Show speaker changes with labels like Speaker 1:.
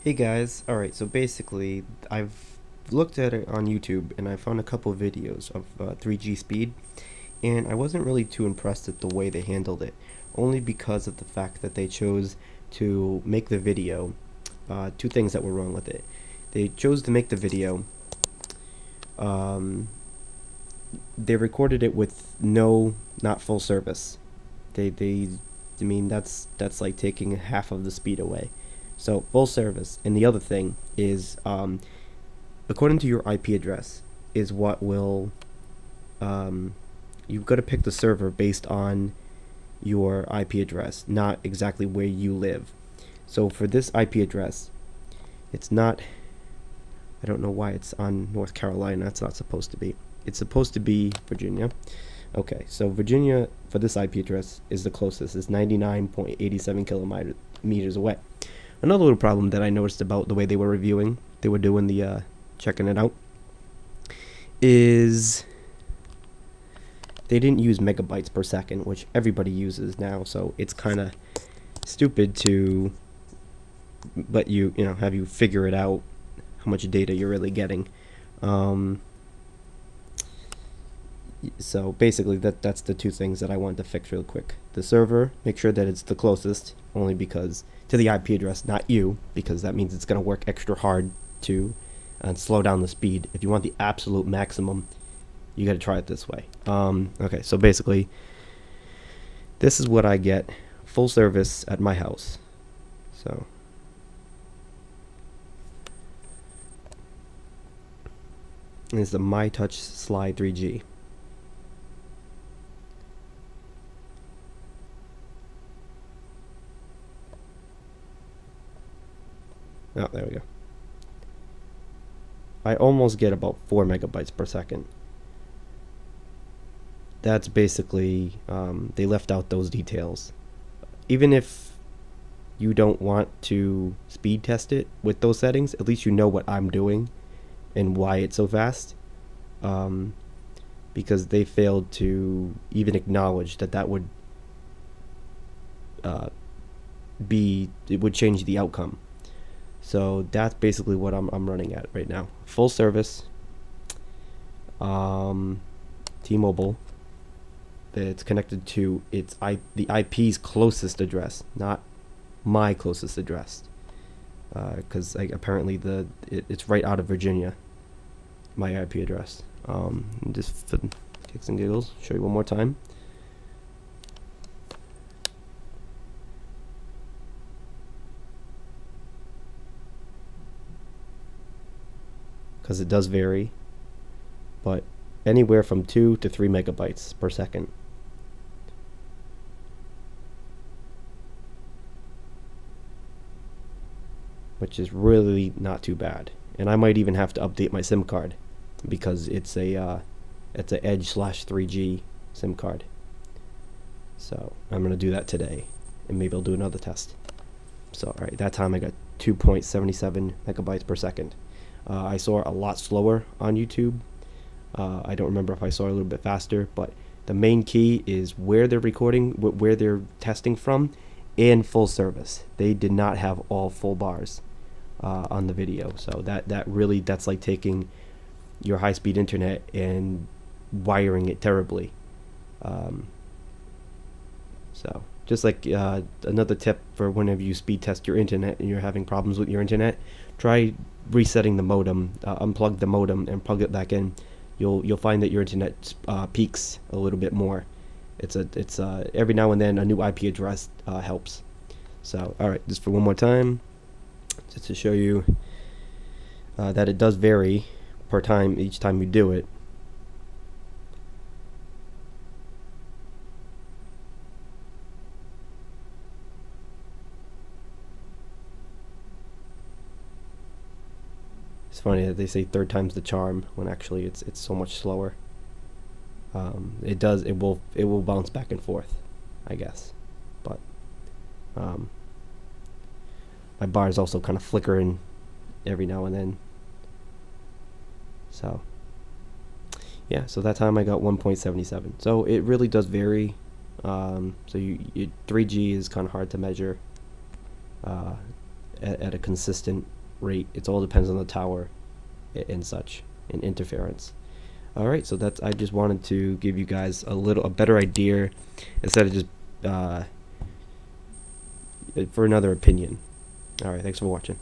Speaker 1: Hey guys, alright, so basically I've looked at it on YouTube and I found a couple videos of 3G speed, and I wasn't really too impressed at the way they handled it, only because of the fact that they chose to make the video. Two things that were wrong with it. They chose to make the video, um, they recorded it with not full service. I mean, that's like taking half of the speed away. So full service, and the other thing is, according to your IP address, is what will, um, you've got to pick the server based on your IP address, not exactly where you live. So for this IP address, it's not. I don't know why it's on North Carolina. It's not supposed to be. It's supposed to be Virginia. Okay, so Virginia for this IP address is the closest. It's 99.87 kilometers away. Another little problem that I noticed about the way they were reviewing, they were doing the checking it out, is they didn't use megabytes per second, which everybody uses now. So it's kind of stupid to let you have you figure it out how much data you're really getting. Um, so basically that's the two things that I wanted to fix real quick. The server, make sure that it's the closest, only because to the IP address, not you, because that means it's going to work extra hard to slow down the speed. If you want the absolute maximum, you got to try it this way. Okay, so basically this is what I get full service at my house. So it's the myTouch Slide 3G. Oh, there we go. I almost get about 4 megabytes per second. That's basically, they left out those details. Even if you don't want to speed test it with those settings, at least you know what I'm doing and why it's so fast. Because they failed to even acknowledge that that would uh, it would change the outcome. So that's basically what I'm running at right now. Full service, T-Mobile. It's connected to the IP's closest address, not my closest address, because apparently it's right out of Virginia, my IP address. Just for kicks and giggles, show you one more time. Because it does vary, but anywhere from 2 to 3 megabytes per second. Which is really not too bad. And I might even have to update my SIM card because it's a Edge/3G SIM card. So I'm gonna do that today, and maybe I'll do another test. So alright, that time I got 2.77 megabytes per second. I saw a lot slower on YouTube. I don't remember if I saw a little bit faster, but the main key is where they're recording, where they're testing from, and full service. They did not have all full bars on the video, so that's like taking your high-speed internet and wiring it terribly. So just like another tip for whenever you speed test your internet and you're having problems with your internet, try resetting the modem, unplug the modem and plug it back in. You'll find that your internet peaks a little bit more. It's every now and then a new IP address helps. So all right, just for one more time, just to show you that it does vary per time each time you do it. It's funny that they say third time's the charm when actually it's so much slower. It will bounce back and forth, I guess, but my bar is also kind of flickering every now and then. So yeah, so that time I got 1.77. So it really does vary. So 3G is kind of hard to measure. at a consistent rate. It all depends on the tower and such, and interference. All right, so that's, I just wanted to give you guys a better idea instead of just for another opinion. All right, thanks for watching.